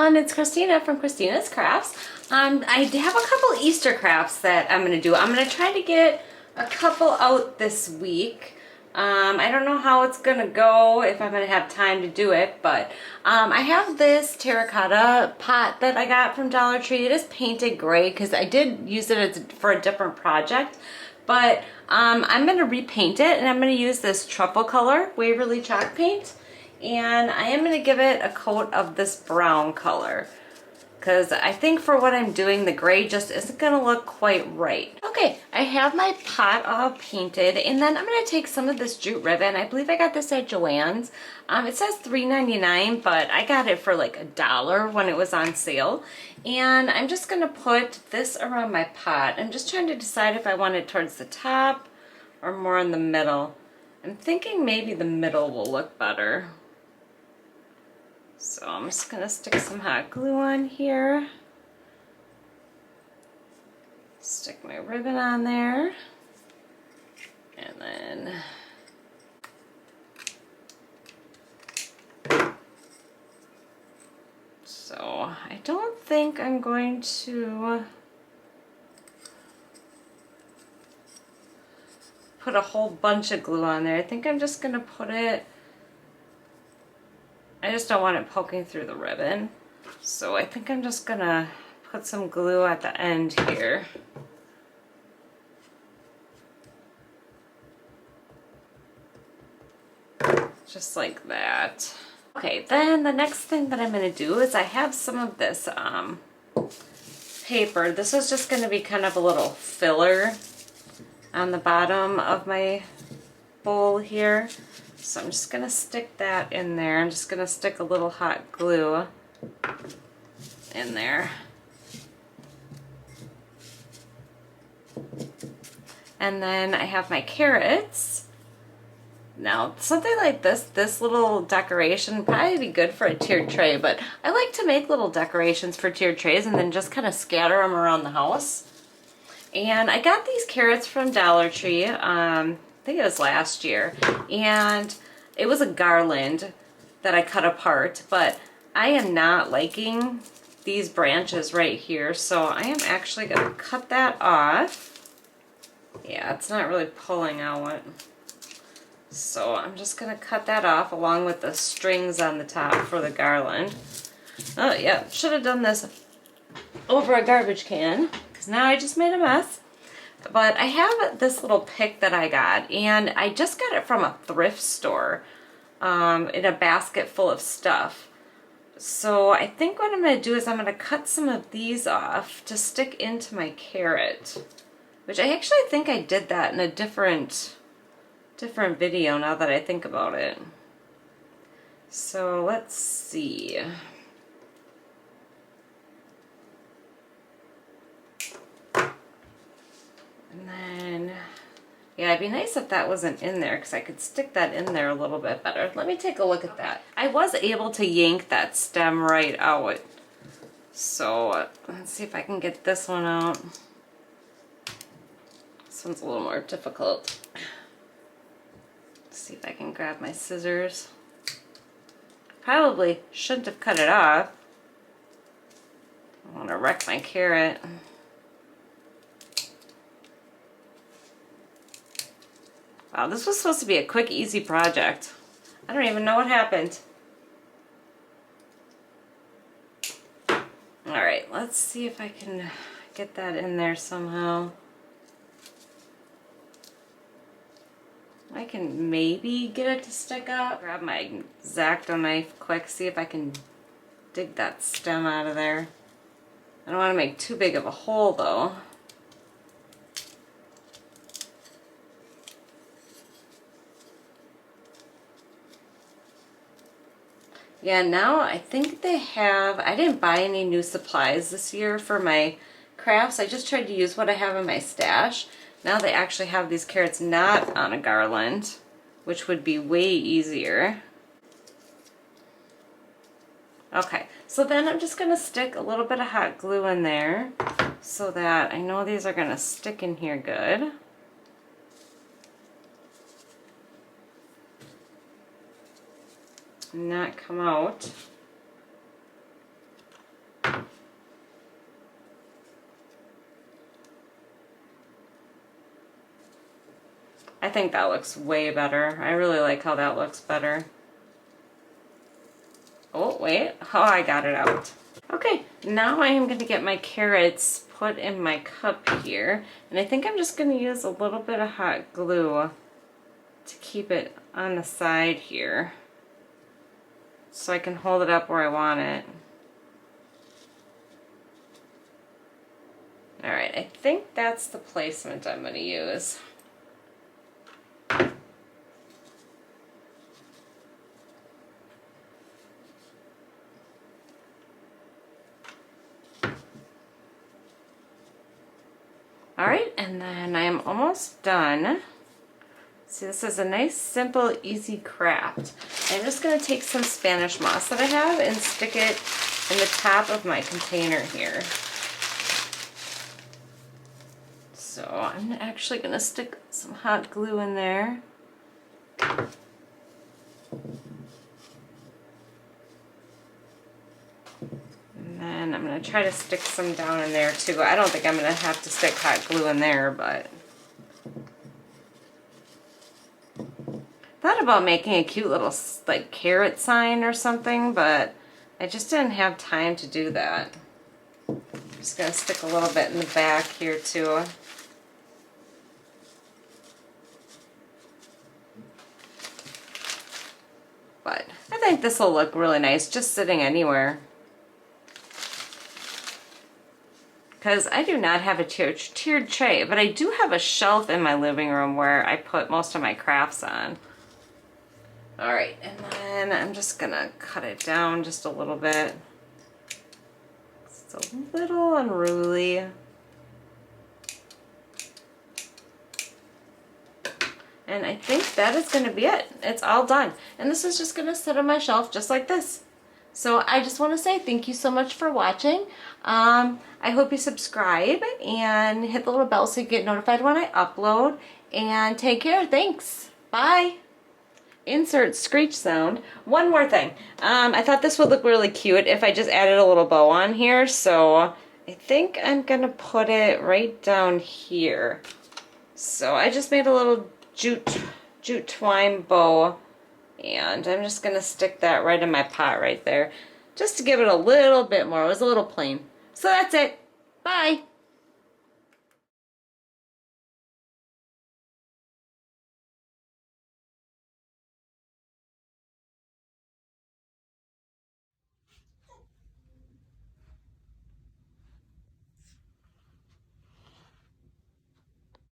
everyone, it's Christina from Christina's Crafts. I have a couple Easter crafts that I'm going to do. I'm going to try to get a couple out this week. I don't know how it's going to go, if I'm going to have time to do it, but I have this terracotta pot that I got from Dollar Tree. It is painted gray because I did use it for a different project, but I'm going to repaint it, and I'm going to use this truffle color Waverly chalk paint. And I am going to give it a coat of this brown color because I think for what I'm doing, the gray just isn't going to look quite right. Okay, I have my pot all painted, and then I'm going to take some of this jute ribbon. I believe I got this at Joann's. It says $3.99, but I got it for like $1 when it was on sale. And I'm just going to put this around my pot. I'm just trying to decide if I want it towards the top or more in the middle. I'm thinking maybe the middle will look better. So I'm just going to stick some hot glue on here. Stick my ribbon on there. And then so I don't think I'm going to put a whole bunch of glue on there. I think I'm just going to put it, I just don't want it poking through the ribbon. So I think I'm just gonna put some glue at the end here. Just like that. Okay, then the next thing that I'm gonna do is I have some of this paper. This is just gonna be kind of a little filler on the bottom of my bowl here. So I'm just going to stick that in there. I'm just going to stick a little hot glue in there. And then I have my carrots. Now, something like this little decoration would probably be good for a tiered tray, but I like to make little decorations for tiered trays and then just kind of scatter them around the house. And I got these carrots from Dollar Tree. I think it was last year, and it was a garland that I cut apart, but I am not liking these branches right here, so I am actually going to cut that off. Yeah, it's not really pulling out, so I'm just going to cut that off along with the strings on the top for the garland. Oh yeah, should have done this over a garbage can because now I just made a mess. But I have this little pick that I got, and I just got it from a thrift store in a basket full of stuff. So I think what I'm going to do is I'm going to cut some of these off to stick into my carrot, which I actually think I did that in a different video now that I think about it. So let's see. And then, yeah, it'd be nice if that wasn't in there because I could stick that in there a little bit better. Let me take a look at that. I was able to yank that stem right out. So let's see if I can get this one out. This one's a little more difficult. Let's see if I can grab my scissors. Probably shouldn't have cut it off. I want to wreck my carrot. Wow, this was supposed to be a quick, easy project. I don't even know what happened. Alright, let's see if I can get that in there somehow. I can maybe get it to stick up. Grab my X-Acto knife quick, see if I can dig that stem out of there. I don't want to make too big of a hole though. Yeah, now I think they have, I didn't buy any new supplies this year for my crafts. I just tried to use what I have in my stash. Now they actually have these carrots not on a garland, which would be way easier. Okay, so then I'm just going to stick a little bit of hot glue in there so that I know these are going to stick in here good. Not come out. I think that looks way better. I really like how that looks better. Oh, wait. Oh, I got it out. Okay, now I am going to get my carrots put in my cup here. And I think I'm just going to use a little bit of hot glue to keep it on the side here, so I can hold it up where I want it. Alright, I think that's the placement I'm going to use. Alright, and then I'm almost done. See, this is a nice, simple, easy craft. I'm just going to take some Spanish moss that I have and stick it in the top of my container here. So I'm actually going to stick some hot glue in there. And then I'm going to try to stick some down in there too. I don't think I'm going to have to stick hot glue in there, but thought about making a cute little like carrot sign or something, but I just didn't have time to do that. I'm just going to stick a little bit in the back here too. But I think this will look really nice just sitting anywhere. Because I do not have a tiered tray, but I do have a shelf in my living room where I put most of my crafts on. Alright, and then I'm just going to cut it down just a little bit. It's a little unruly. And I think that is going to be it. It's all done. And this is just going to sit on my shelf just like this. So I just want to say thank you so much for watching. I hope you subscribe and hit the little bell so you get notified when I upload. And take care. Thanks. Bye. Insert screech sound. One more thing. I thought this would look really cute if I just added a little bow on here. So I think I'm going to put it right down here. So I just made a little jute twine bow, and I'm just going to stick that right in my pot right there just to give it a little bit more. It was a little plain. So that's it. Bye.